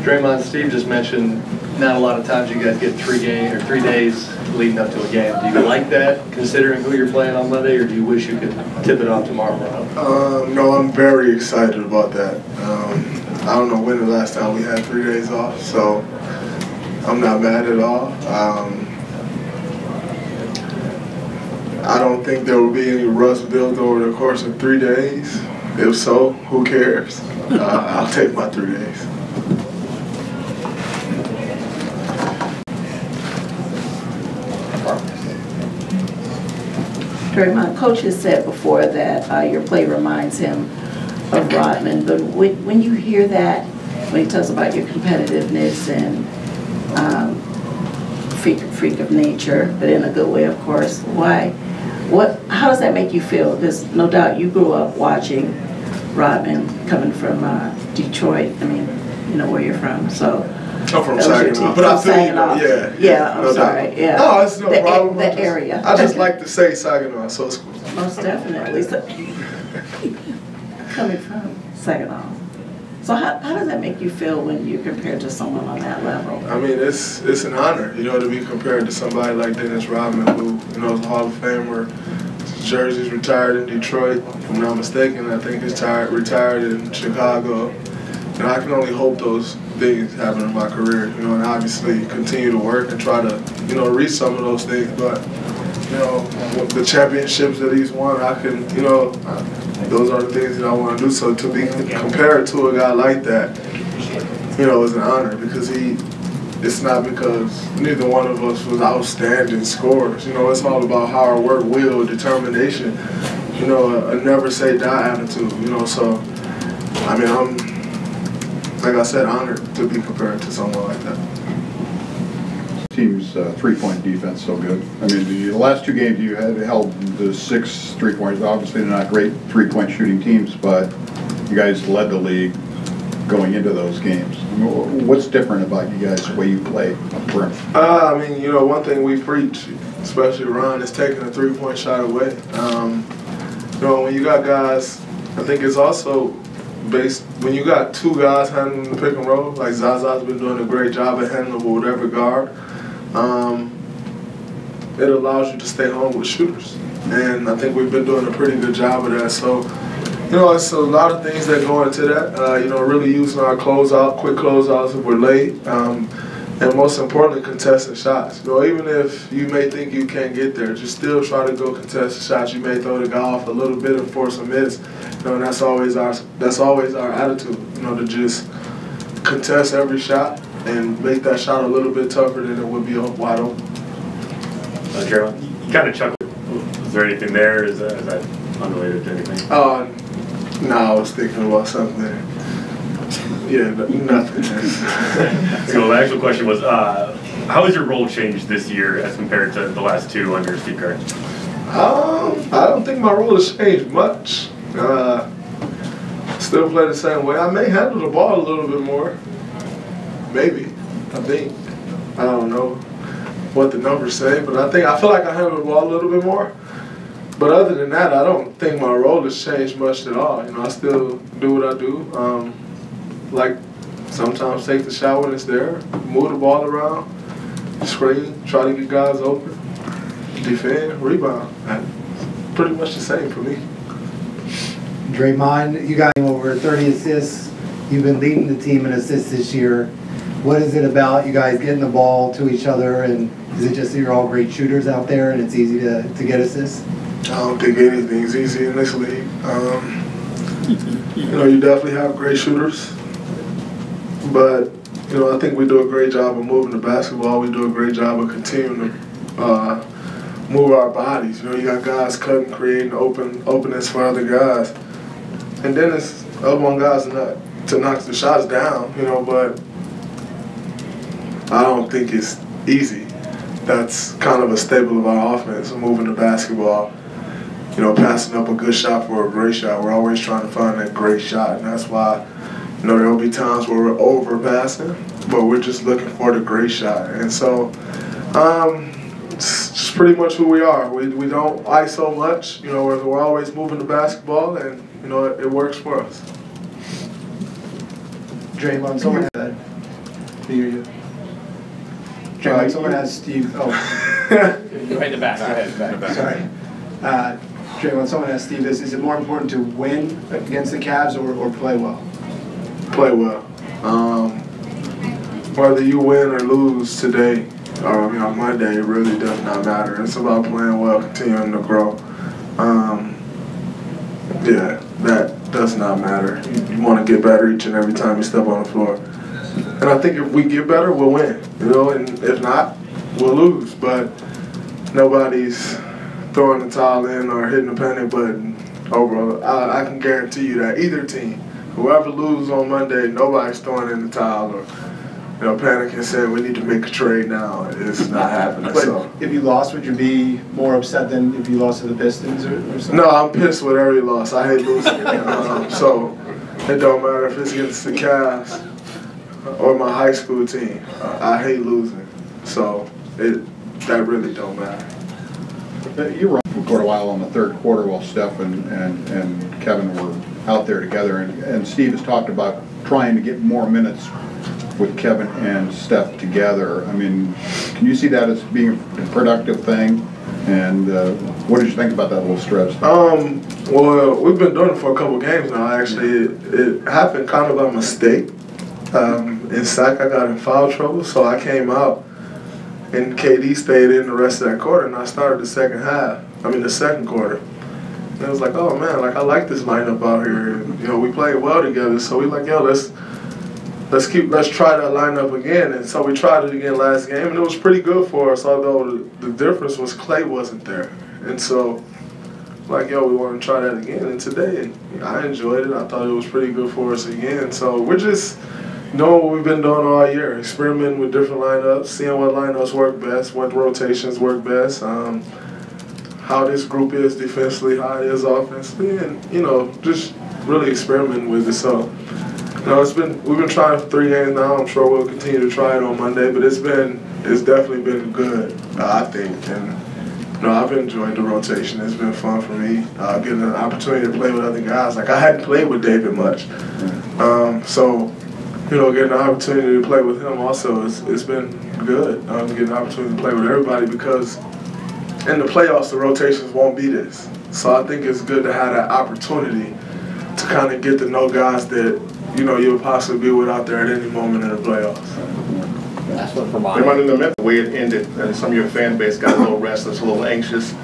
Draymond, Steve just mentioned not a lot of times you guys get 3 days leading up to a game. Do you like that, considering who you're playing on Monday, or do you wish you could tip it off tomorrow morning? No, I'm very excited about that. I don't know when the last time we had 3 days off, so I'm not mad at all. I don't think there will be any rust built over the course of 3 days. If so, who cares? I'll take my 3 days. Draymond, Coach has said before that your play reminds him of Rodman, but when you hear that, when he talks about your competitiveness and freak of nature, but in a good way, of course, how does that make you feel? Because no doubt you grew up watching Rodman coming from Detroit. I mean, you know where you're from, so. I'm from Saginaw, but I feel you. Yeah, I'm sorry. Yeah. No, it's no problem. The area. I just like to say Saginaw, so it's cool. Most definitely. So, coming from Saginaw. So how does that make you feel when you're compared to someone on that level? I mean, it's an honor, to be compared to somebody like Dennis Rodman, who, is a Hall of Famer. His jersey's retired in Detroit, if I'm not mistaken. I think he's retired in Chicago. And I can only hope those things happen in my career, and obviously continue to work and try to, reach some of those things. But, the championships that he's won, I can, those are the things that I want to do. So to be compared to a guy like that, is an honor, because it's not because neither one of us was outstanding scorers. It's all about hard work, will, determination, a never say die attitude, so, I mean, I'm, like I said, honored to be compared to someone like that. Team's three-point defense so good. I mean, the last 2 games you had held the 6 3-pointers. Obviously, they're not great 3-point shooting teams, but you guys led the league going into those games. What's different about you guys, the way you play up front? I mean, one thing we preach, especially Ron, is taking a 3-point shot away. When you got guys, I think it's also based, when you got 2 guys handling the pick and roll, like Zaza's been doing a great job at handling with whatever guard, it allows you to stay home with shooters. And I think we've been doing a pretty good job of that. So, it's a lot of things that go into that. Really using our quick closeouts if we're late. And most importantly, contested shots. Even if you may think you can't get there, just still try to go contested shots. You may throw the guy off a little bit and force a miss. And that's always our attitude. To just contest every shot and make that shot a little bit tougher than it would be wide open. Draymond, you kind of chuckled. Is there anything there? Is that unrelated to anything? No, I was thinking about something. Yeah, nothing. So the actual question was, how has your role changed this year as compared to the last 2 under Steve Kerr? I don't think my role has changed much. Still play the same way. I may handle the ball a little bit more. Maybe. I think. I don't know what the numbers say, but I feel like I handle the ball a little bit more. But other than that, I don't think my role has changed much at all. I still do what I do. Like sometimes take the shot when it's there, move the ball around, screen, try to get guys open, defend, rebound. Pretty much the same for me. Draymond, you got over 30 assists. You've been leading the team in assists this year. What is it about you guys getting the ball to each other, and is it just that you're all great shooters out there and it's easy to get assists? I don't think anything's easy in this league. You definitely have great shooters, but I think we do a great job of moving the basketball. We do a great job of continuing to move our bodies. You got guys cutting, creating openness for other guys, and then it's up on guys to knock the shots down. But I don't think it's easy. That's kind of a staple of our offense, moving the basketball. Passing up a good shot for a great shot. We're always trying to find that great shot, and that's why, there'll be times where we're overpassing, but we're just looking for the great shot. And so, it's just pretty much who we are. We don't ISO much. We're always moving the basketball, and it works for us. Draymond, someone hear you. Jay, when someone has Steve, Right in the back. Go ahead. Sorry. Jay, when someone has Steve, is it more important to win against the Cavs or play well? Play well. Whether you win or lose today, or Monday, it really does not matter. It's about playing well, continuing to grow. Yeah, that does not matter. You want to get better each and every time you step on the floor. And I think if we get better, we'll win. And if not, we'll lose. But nobody's throwing the towel in or hitting the panic button over. I can guarantee you that either team, whoever loses on Monday, nobody's throwing in the towel or panicking saying we need to make a trade now. It's not happening. But so. If you lost, would you be more upset than if you lost to the Pistons or something? No, I'm pissed with every loss. I hate losing. So it don't matter if it's against the Cavs or my high school team. I hate losing. So that really don't matter. You were on for quite a while in the third quarter while Steph and Kevin were out there together, and Steve has talked about trying to get more minutes with Kevin and Steph together. I mean, can you see that as being a productive thing? And what did you think about that little stretch? Well, we've been doing it for a couple games now. Actually, it happened kind of by mistake. In SAC, I got in foul trouble, so I came out, and KD stayed in the rest of that quarter, and I started the second quarter. And it was like, oh man, I like this lineup out here. And, we played well together, so we like, let's try that lineup again. And so we tried it again last game, and it was pretty good for us, although the difference was Clay wasn't there. And so, we want to try that again. And today, I enjoyed it. I thought it was pretty good for us again. So we're just doing what we've been doing all year, experimenting with different lineups, seeing what lineups work best, what rotations work best, how this group is defensively, how it is offensively, and, just really experimenting with it. So, we've been trying for 3 games now. I'm sure we'll continue to try it on Monday, but it's definitely been good, I think. And I've enjoyed the rotation. It's been fun for me, getting an opportunity to play with other guys. I hadn't played with David much, so getting an opportunity to play with him also it's been good. Getting an opportunity to play with everybody because in the playoffs the rotations won't be this. So I think it's good to have that opportunity to kind of get to know guys that you'll possibly be with out there at any moment in the playoffs. That's what Draymond, in the Memphis, the way it ended, and some of your fan base got a little restless, a little anxious,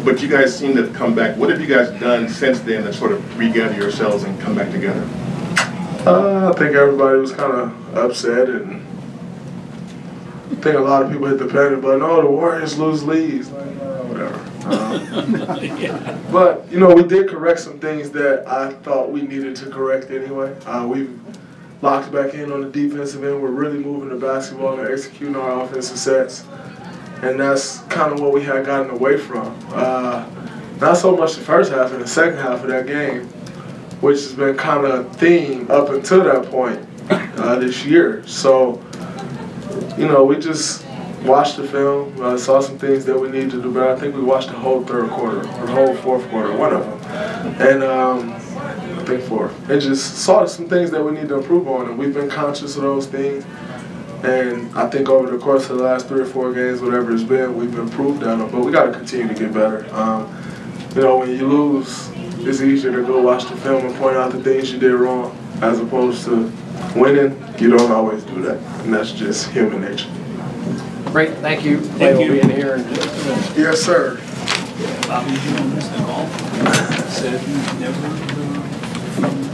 but you guys seem to have come back. What have you guys done since then to sort of regather yourselves and come back together? I think everybody was kind of upset, and I think a lot of people hit the panic button. Oh, the Warriors lose leads. Whatever. But, we did correct some things that I thought we needed to correct anyway. We've locked back in on the defensive end. We're really moving the basketball and executing our offensive sets. And that's kind of what we had gotten away from. Not so much the first half, and the second half of that game, which has been kind of a theme up until that point this year. So, we just watched the film, saw some things that we needed to do better. I think we watched the whole third quarter, or the whole fourth quarter, one of them. And I think fourth. And just saw some things that we need to improve on, and we've been conscious of those things. And I think over the course of the last 3 or 4 games, whatever it's been, we've improved on them. But we got to continue to get better. When you lose, it's easier to go watch the film and point out the things you did wrong, as opposed to winning. You don't always do that, and that's just human nature. Great, thank you. Clay will be in here in just a minute. Yes, sir. Bobby, you don't miss the golf. Said never